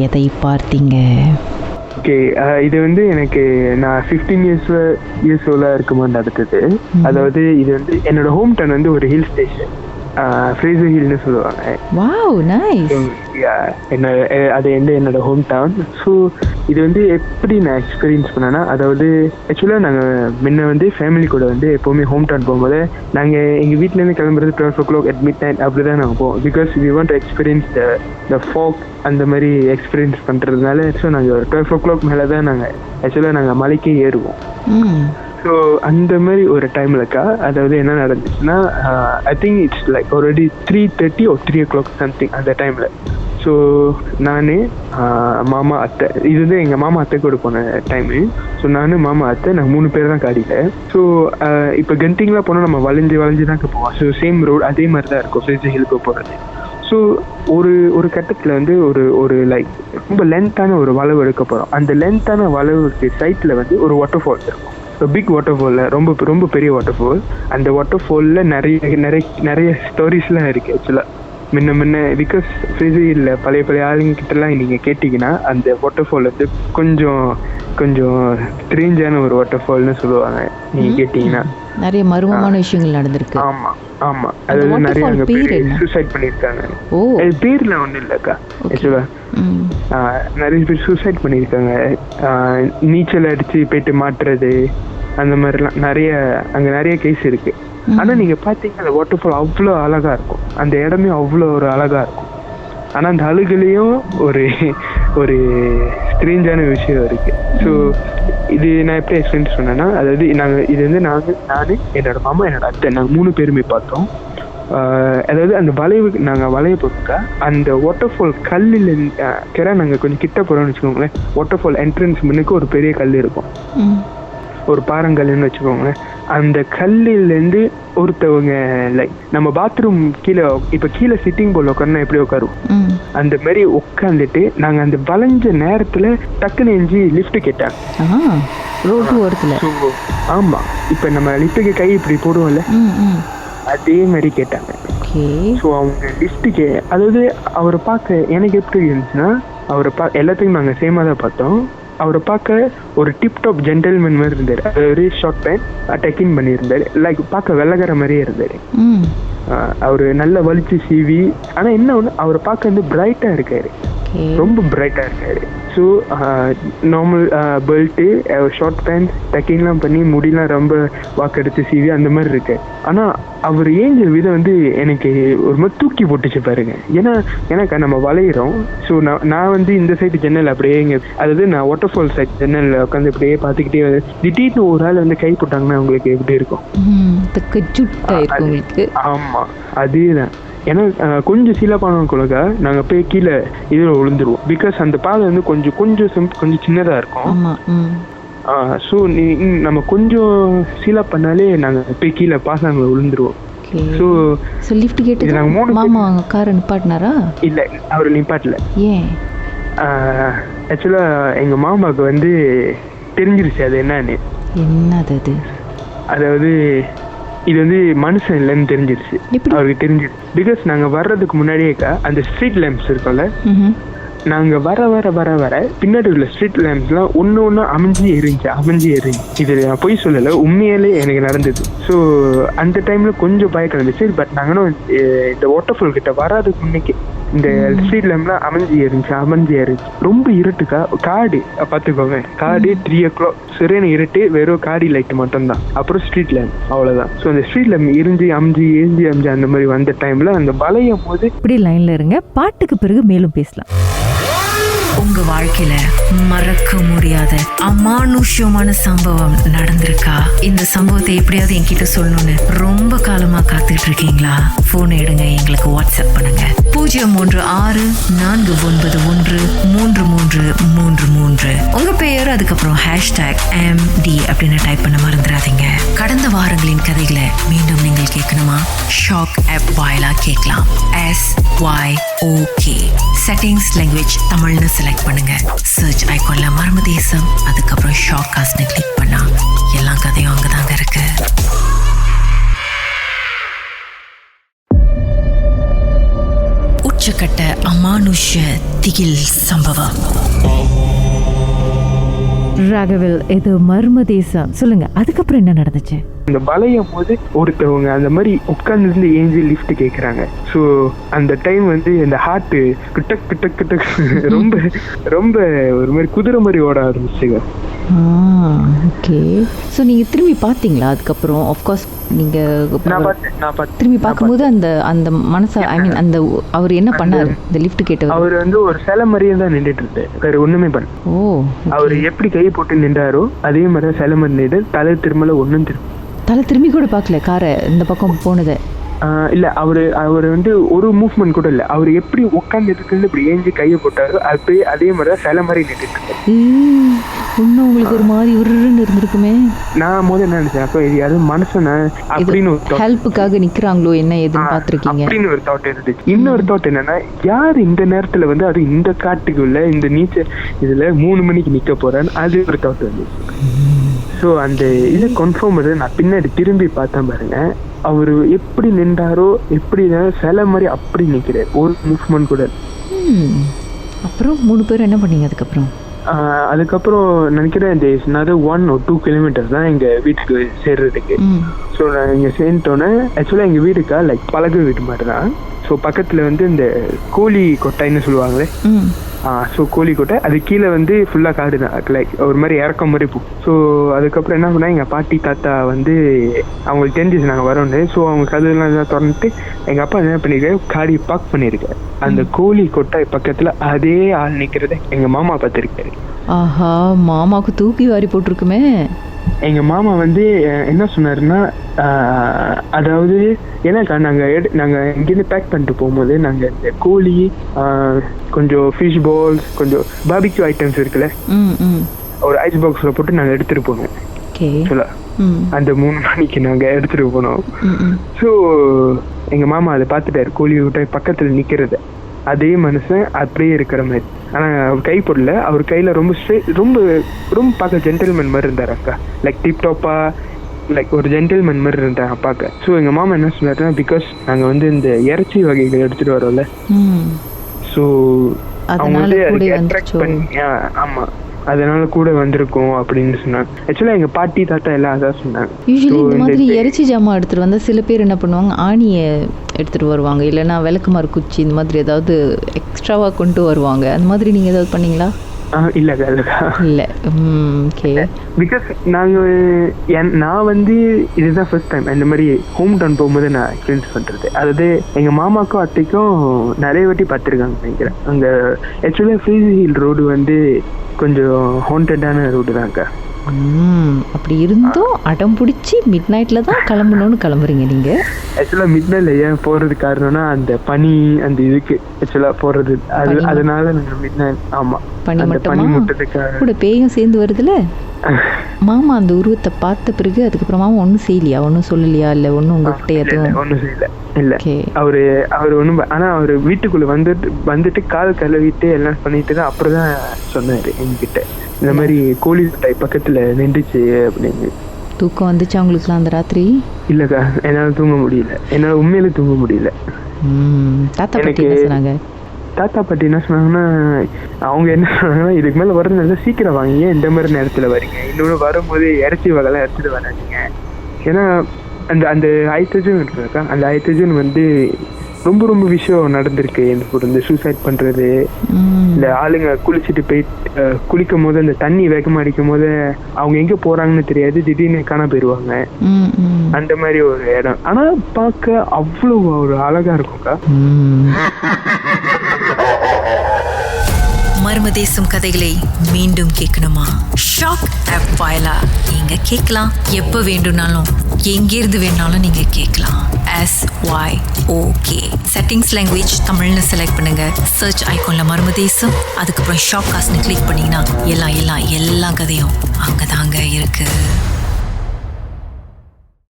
எதை பார்த்தீங்க? ஓகே, இது வந்து எனக்கு நான் 15 இயர்ஸ் ஓல்டாக இருக்கும்போது நடந்தது. அதாவது இது வந்து என்னோட ஹோம் டவுன் வந்து ஒரு ஹில் ஸ்டேஷன், ஃப்ரேசர் ஹில்னு சொல்லுவாங்க. Wow, nice. அது என்னோட ஹோம் டவுன். ஸோ இது வந்து எப்படி நான் எக்ஸ்பீரியன்ஸ் பண்ணேன்னா, அதாவது ஆக்சுவலாக நாங்கள் முன்ன வந்து ஃபேமிலி கூட வந்து எப்போவுமே ஹோம் டவுன் போகும்போது நாங்கள் எங்கள் வீட்டிலேருந்து கிளம்புறது 12 o'clock at midnight அப்படி தான் நாங்கள் போவோம். Because we want to experience the fog அந்த மாதிரி எக்ஸ்பீரியன்ஸ் பண்ணுறதுனால. ஸோ நாங்கள் 12 o'clock மேலே தான் நாங்கள் ஆக்சுவலாக நாங்கள் மலைக்கே ஏறுவோம். ஸோ அந்த மாதிரி ஒரு டைம்லக்கா அதாவது என்ன நடந்துச்சுன்னா, I think it's like already 3:30 or 3 o'clock something அந்த டைமில். ஸோ நான் மாமா அத்தை, இது வந்து எங்கள் மாமா அத்தை கூட போன டைமு. ஸோ நான் மாமா அத்தை நாங்கள் 3 பேர் தான் காடியில். ஸோ இப்போ கண்டிங்லாம் போனால் நம்ம வளைஞ்சு தான் போவோம். ஸோ சேம் ரோடு அதே மாதிரி தான் இருக்கும் ஃப்ரேசர் ஹில்க்கு போகிறது. ஸோ ஒரு கட்டத்தில் வந்து ஒரு லைக் ரொம்ப லென்த்தான ஒரு வளைவு எடுக்க போகிறோம். அந்த லென்த்தான வளைவுக்கு சைட்டில் வந்து ஒரு வாட்டர் ஃபால் இருக்கும். பிக் வாட்டர் ஃபாலில் ரொம்ப பெரிய வாட்டர் ஃபால். அந்த வாட்டர் ஃபாலில் நிறைய ஸ்டோரிஸ்லாம் இருக்குது ஆக்சுவலாக. முன்ன பிகாஸ் ஃப்ரேசர் ஹில்ல பழைய ஆளுங்கிட்டலாம் நீங்கள் கேட்டிங்கன்னா அந்த வாட்டர் ஃபால் வந்து கொஞ்சம் ஸ்ட்ரேஞ்சான ஒரு வாட்டர் ஃபால்னு சொல்லுவாங்க. நீங்கள் கேட்டிங்கன்னா நிறைய மர்மமான விஷயங்கள் நடந்திருக்கு. ஆமாம் அதாவது நிறைய அங்கே பேர் சூசைட் பண்ணியிருக்காங்க. அது பேரில் ஒன்றும் இல்லைக்கா, ஆக்சுவலாக நிறைய பேர் சூசைட் பண்ணியிருக்காங்க. நீச்சல் அடித்து போயிட்டு மாட்டுறது அந்த மாதிரிலாம் அங்கே நிறைய கேஸ் இருக்குது. ஆனால் நீங்கள் பார்த்தீங்கன்னா அந்த வாட்டர் ஃபால் அவ்வளோ அழகாக இருக்கும். அந்த இடமே அவ்வளோ ஒரு அழகாக இருக்கும். ஆனால் அந்த அழுகுலேயும் ஒரு ஸ்ட்ரேஞ்சான விஷயம் இருக்குது. ஸோ இது நான் எப்படி எக்ஸ்பிளைன் சொன்னேன்னா, அதாவது இது வந்து நான் என்னோட மாமா என்னோட அத்தை நாங்கள் 3 பேருமே பார்த்தோம். அதாவது அந்த வளைய போக்கா அந்த வாட்டர் ஃபால் கல்லில் நாங்கள் கொஞ்சம் கிட்ட போகிறோம்னு வச்சுக்கோங்களேன். வாட்டர் ஃபால் என்ட்ரன்ஸ் முன்னுக்கு ஒரு பெரிய கல் இருக்கும், ஒரு பாறங்கல்லுன்னு வச்சுக்கோங்களேன். அந்த கல்லிலேருந்து ஒருத்தவங்க லைக் நம்ம பாத்ரூம் கீழே சிட்டிங் போல் உட்காருனா எப்படி உட்காருவோம், அந்த மாதிரி உட்காந்துட்டு நாங்கள் அந்த வளைஞ்ச நேரத்தில் டக்குன்னு எஞ்சி லிஃப்ட் கேட்டாங்க ரோடு ஓரத்தில். ஆமாம், இப்போ நம்ம லிஃப்ட்டுக்கு கை இப்படி போடுவோம்ல, அதே மாதிரி கேட்டாங்க. ஸோ அவங்க லிஃப்ட்டுக்கு அதாவது அவரை பார்க்க எனக்கு எப்படி இருந்துச்சுன்னா, எல்லாத்துக்கும் நாங்கள் சேமாக தான் பார்த்தோம். அவரை பார்க்க ஒரு டிப்டாப் ஜென்டில்மேன் மாதிரி இருந்தார். அதாவது ஷார்ட் பேண்ட் டக்கின் பண்ணியிருந்தார். லைக் பார்க்க வெள்ளக்கார மாதிரியே இருந்தார். அவர் நல்ல வலிச்சு சீவி. ஆனால் என்ன ஒன்று, அவரை பார்க்க வந்து பிரைட்டாக இருக்காரு, ரொம்ப பிரைட்டாக இருக்காரு. So normal belt, short pant டக்கின்லாம் பண்ணி முடியெலாம் ரொம்ப வாக்கெடுத்து சீவி அந்த மாதிரி இருக்கு. ஆனால் அவர் ஏஞ்ச விதம் வந்து எனக்கு ஒரு மாதிரி தூக்கி போட்டுச்சு பாருங்க. ஏன்னா நம்ம வளையிறோம். ஸோ நான் வந்து இந்த சைடு ஜன்னல் அப்படியே அதாவது நான் வாட்டர் ஃபால் சைட் ஜன்னலில் உட்காந்து இப்படியே பார்த்துக்கிட்டே திடீர்னு ஒரு ஆள் வந்து கை போட்டாங்கன்னா உங்களுக்கு எப்படி இருக்கும்? ஆமாம், அதேதான். ஏன்னா கொஞ்சம் சீலாப்பானவங்களுக்கா நாங்கள் போய் கீழே இதில் விழுந்துருவோம். பிகாஸ் அந்த பாதை வந்து கொஞ்சம் சின்னதாக இருக்கும். ஸோ நம்ம கொஞ்சம் சீலா பண்ணாலே நாங்கள் போய் கீழே பாசாங்க விழுந்துருவோம். ஸோ லிஃப்ட் கேட்டு நாங்கள் 3 மாமா காரை நிப்பாட்டினாரா? இல்லை, அவர் நிப்பாட்டல. ஏன்? ஆக்சுவலாக எங்கள் மாமாவுக்கு வந்து தெரிஞ்சிருச்சு அது என்னன்னு. என்னது? அதாவது இது வந்து மனுஷன் இல்லைன்னு தெரிஞ்சிருச்சு அவருக்கு. தெரிஞ்சிருச்சு பிகாஸ் நாங்கள் வர்றதுக்கு முன்னாடியேக்கா அந்த ஸ்ட்ரீட் லேம்ப்ஸ் இருக்கும்ல, நாங்கள் வர பின்னாடி உள்ள ஸ்ட்ரீட் லேம்ப்ஸ்லாம் ஒன்று அமைஞ்சு எரிஞ்சு. இது நான் பொய் சொல்லலை, உண்மையாலே எனக்கு நடந்தது. ஸோ அந்த டைமில் கொஞ்சம் பயக்கம் இருந்துச்சு. பட் நாங்களும் இந்த வாட்டர் ஃபால் கிட்ட வராதுக்கு முன்னைக்கு இந்த ஸ்ட்ரீட் லேம்ப்லாம் அமைஞ்சு எரிஞ்சு ரொம்ப இருட்டுக்கா. காடு பார்த்துக்கோங்க, காடு 3 o'clock சரியான இருட்டு, வெறும் காடி லைட் மட்டும்தான், அப்புறம் ஸ்ட்ரீட் லேம்ப், அவ்வளோதான். ஸோ அந்த ஸ்ட்ரீட் லேம்ப் எரிஞ்சு அந்த மாதிரி வந்த டைமில் அந்த வளையும் போது இப்படி லைனில் இருங்க, பாட்டுக்கு பிறகு மேலும் பேசலாம். உங்க வாழ்க்கையில மறக்க முடியாத அமானுஷ்யமான சம்பவம் நடந்திருக்கா? இந்த சம்பவத்தை எப்படியாவது என்கிட்ட சொல்லணும்னு ரொம்ப காலமா காத்துட்டு இருக்கீங்களா? போன் எடுங்க, எங்களுக்கு வாட்ஸ்அப் பண்ணுங்க. 0364913333. உங்க பெயர், அதுக்கப்புறம் #MD அப்படின்னு டைப் பண்ண மறந்துடாதீங்க. கடந்த வாரங்களின் கதைகளை மீண்டும் நீங்கள் கேட்கணுமா? ஷாக் ஆப் வாயிலா கேட்கலாம். SYOK செட்டிங்ஸ் லாங்குவேஜ் தமிழ்னு செலக்ட் பண்ணுங்க. சர்ச் ஐகான்ல மர்ம தேசம், அதுக்கப்புறம் ஷாக் காஸ்ட்னு கிளிக் பண்ணா எல்லா கதையும் அங்கதாங்க இருக்கு. உச்சக்கட்ட அமானுஷ திகில் சம்பவம். ராகவில், இது மர்ம தேசம். சொல்லுங்க, அதுக்கப்புறம் என்ன நடந்துச்சு? இந்த வளையும் போது ஒருத்தவங்க அந்த மாதிரி உட்கார்ந்து இருந்து ஏஞ்சி லிஃப்ட் கேக்குறாங்க. ஸோ அந்த டைம் வந்து இந்த ஹார்ட் கிட்டக் கிட்டக் கிட்டக் ரொம்ப ரொம்ப ஒரு மாதிரி குதிரை மாதிரி ஓட ஆரம்பிச்சுங்க. ஓகே. ஸோ நீங்கள் திரும்பி பார்த்தீங்களா அதுக்கப்புறம்? ஆஃப்கோர்ஸ் நீங்கள் திரும்பி பார்க்கும்போது அந்த அந்த மனசை ஐ மீன் அந்த அவர் என்ன பண்ணார் இந்த லிஃப்ட் கேட்டவர்? அவர் வந்து ஒரு சிலை மாதிரியே தான் நின்றுட்டு இருந்தார், வேற ஒண்ணுமே பண்ண. அவர் எப்படி கை போட்டு நின்றாரோ அதே மாதிரி தான் சிலை மாதிரி நின்று தலை திரும்பல ஒன்றும் தலை திரும்பி கூட பார்க்கல காரை இந்த பக்கம் போனதை? இல்ல, அவரு வந்து ஒரு மூவ்மெண்ட் கூட இல்ல. அவர் எப்படி உட்கார்ந்து இருக்குன்னு இப்படி ஏஞ்சி கையை போட்டாரோ அப்படியே அதே மாதிரி சில மாதிரி நின்றுட்டு. இன்னும் உங்களுக்கு ஒரு மாதிரி உருன்னு இருந்திருக்குமே. நான் முதல்ல என்ன நினைச்சேன், அப்ப இது யாரும் மனுஷனா அப்படின்னு ஹெல்ப்புக்காக நிக்கிறாங்களோ என்ன ஏதுன்னு பாத்துருக்கீங்க அப்படின்னு ஒரு தாட் இருந்துச்சு. இன்னொரு தாட் என்னன்னா, யார் இந்த நேரத்துல வந்து அது இந்த காட்டுக்குள்ள இந்த நீச்சல் இதுல 3 மணிக்கு நிக்க போறான்னு அது ஒரு தாட் இருந்துச்சு. ஸோ அந்த இதை கன்ஃபார்ம் பண்ணி நான் பின்னாடி திரும்பி பார்த்தேன் பாருங்க. அவர் எப்படி நின்றாரோ எப்படி சில மாதிரி அப்படி நிற்கிறார், ஒரு மூவ்மெண்ட் கூட. அப்புறம் 3 பேர் என்ன பண்ணீங்க அதுக்கப்புறம்? அதுக்கப்புறம் நினைக்கிறேன் இந்த 1 or 2 கிலோமீட்டர்ஸ் தான் எங்க வீட்டுக்கு சேர்றதுக்கு. ஸோ நான் இங்கே சேர்ந்தோன்னே ஆக்சுவலாக எங்கள் வீடுக்கா லைக் பழகு வீட்டு மாதிரி தான். ஸோ பக்கத்தில் வந்து இந்த கோழி கொட்டைன்னு சொல்லுவாங்களே, ஸோ கோழிக்கோட்டை, அது கீழே வந்து ஃபுல்லாக காடு தான், லைக் ஒரு மாதிரி இறக்கம் மாதிரி போ. ஸோ அதுக்கப்புறம் என்ன பண்ணால் எங்கள் பாட்டி தாத்தா வந்து அவங்களுக்கு தெரிஞ்சிச்சு நாங்கள் வரோன்னு. ஸோ அவங்க கதவுலாம் திறந்துட்டு எங்கள் அப்பா என்ன பண்ணியிருக்காரு, காடி பார்க் பண்ணியிருக்காரு. அந்த கோழிக்கோட்டை பக்கத்தில் அதே ஆள் நிற்கிறத எங்கள் மாமா பார்த்துருக்காரு. ஆஹா, மாமாவுக்கு தூக்கி வாரி போட்டிருக்குமே. எங்க மாமா வந்து என்ன சொன்னாருன்னா, அதாவது ஏன்னாக்கா நாங்க இங்கேருந்து பேக் பண்ணிட்டு போகும்போது நாங்க இந்த கோழி, கொஞ்சம் ஃபிஷ் பால்ஸ், கொஞ்சம் பார்பிக்யூ ஐட்டம்ஸ் இருக்குல்ல, ஒரு ஐஸ் பாக்ஸ்ல போட்டு நாங்க எடுத்துட்டு போனோம். அந்த 3 மணிக்கு நாங்க எடுத்துட்டு போனோம். ஸோ எங்க மாமா அதை பார்த்துட்டாரு, கோழி விட்ட பக்கத்துல நிக்கிறத. அதே மனுஷன் அப்படியே இருக்கிற மாதிரி. ஆனா அவர் கை போடல, அவர் கையில ரொம்ப ரொம்ப ரொம்ப பார்க்க ஜென்டில்மேன் மாதிரி இருந்தார் அக்கா, லைக் டிப் டாப்பா, லைக் ஒரு ஜென்டில்மேன் மாதிரி இருந்தாங்க பார்க்க. ஸோ எங்க மாமா என்ன சொன்னாருன்னா, பிகாஸ் நாங்க வந்து இந்த இறைச்சி வகைகள் எடுத்துட்டு வரோம்ல, ஸோ அவங்க வந்து அட்ராக்ட் பண்ணி, ஆமா அதனால கூட வந்திருக்கும் அப்படின்னு சொன்னாங்க. ஆக்சுவலா எங்க பாட்டி தாத்தா எல்லாம் அதான் சொன்னாங்க. யூசுவலி இந்த மாதிரி இறைச்சி ஜாமான் எடுத்துட்டு வந்தா சில பேர் என்ன பண்ணுவாங்க, ஆணியை எடுத்துட்டு வருவாங்க, இல்லைன்னா விளக்குமாறு குச்சி இந்த மாதிரி ஏதாவது எக்ஸ்ட்ராவா கொண்டு வருவாங்க. அந்த மாதிரி நீங்க ஏதாவது பண்ணீங்களா? இல்லக்கா இல்ல. ஓகே. பிகாஸ் நான் வந்து இதுதான் ஃபர்ஸ்ட் டைம் இந்த மாதிரி ஹோம் டவுன் போகும்போது நான் எக்ஸ்பீரியன்ஸ் பண்றது. அதாவது எங்க மாமாக்கும் அத்தைக்கும் நிறைய வாட்டி பார்த்துருக்காங்க நினைக்கிறேன். அங்க ஆக்சுவலா ஃப்ரீசி ஹில் ரோடு வந்து கொஞ்சம் ஹாண்டடான ரோடு தான்க்கா. அப்படி இருந்தும் அடம் பிடிச்சி மிட் நைட்ல தான் கிளம்பணும்னு கிளம்புறீங்க நீங்க. ஆக்சுவலா மிட் நைட்ல ஏன் போறது காரணம்னா, அந்த பனி அந்த இதுக்கு ஆக்சுவலா போறது, அதனால நாங்க மிட் நைட். ஆமா, பனி மட்டும் கூட பேயும் சேர்ந்து வருதுல. மாமா அந்த உருவத்தை பார்த்த பிறகு அதுக்கப்புறம் மாமா ஒன்னும் செய்யலையா, ஒன்னும் சொல்லலையா? இல்ல ஒன்னும் உங்ககிட்ட எதுவும் ஒன்னும் செய்யல. இல்ல, அவரு ஒண்ணும், ஆனா அவரு வீட்டுக்குள்ள வந்துட்டு கால் கழுவிட்டு எல்லாம் பண்ணிட்டு தான் அப்புறம் தான் சொன்னாரு என்கிட்ட, இந்த மாதிரி கோழி பக்கத்துல நின்றுச்சு அப்படின்னு. தூக்கம் வந்துச்சு அவங்களுக்குலாம் அந்த ராத்திரி? இல்லக்கா, என்னால தூங்க முடியல, என்னால உண்மையில தூங்க முடியல. தாத்தா பாட்டி என்ன சொன்னாங்க? தாத்தா பாட்டி என்ன சொன்னாங்கன்னா, அவங்க என்ன சொன்னாங்கன்னா, இதுக்கு மேல வரதுனால சீக்கிரம் வாங்க, இந்த மாதிரி நேரத்துல வரீங்க, இன்னொன்று வரும்போது இறைச்சி வகைலாம் எடுத்துட்டு வராதீங்க. ஏன்னா அந்த அந்த ஹைட்ரஜன் இருக்குக்கா, அந்த ஹைட்ரஜன் வந்து ரொம்ப ரொம்ப விஷயம் நடந்திருக்கு. இந்த சூசைட் பண்றது, இந்த ஆளுங்க குளிச்சுட்டு போயிட்டு குளிக்கும் போது அந்த தண்ணி வேகமா அடிக்கும் போது அவங்க எங்க போறாங்கன்னு தெரியாது, திடீர்னு காண போயிருவாங்க. அந்த மாதிரி ஒரு இடம். ஆனா பார்க்க அவ்வளவு ஒரு அழகா இருக்கும்க்கா. மர்ம தேசம் கதைகளை மீண்டும் கேட்கணுமா? ஷாக் ஆப் வாயிலா நீங்க கேட்கலாம். எப்ப வேண்டும்னாலும் எங்கிருந்து வேணாலும் நீங்க கேட்கலாம். SYOK செட்டிங்ஸ் லாங்குவேஜ் தமிழ்னு செலக்ட் பண்ணுங்க. சர்ச் ஐகான்ல மர்ம தேசம், அதுக்கப்புறம் ஷாக் காஸ்ட்னு கிளிக் பண்ணீங்கன்னா எல்லா கதையும் அங்கதாங்க இருக்கு.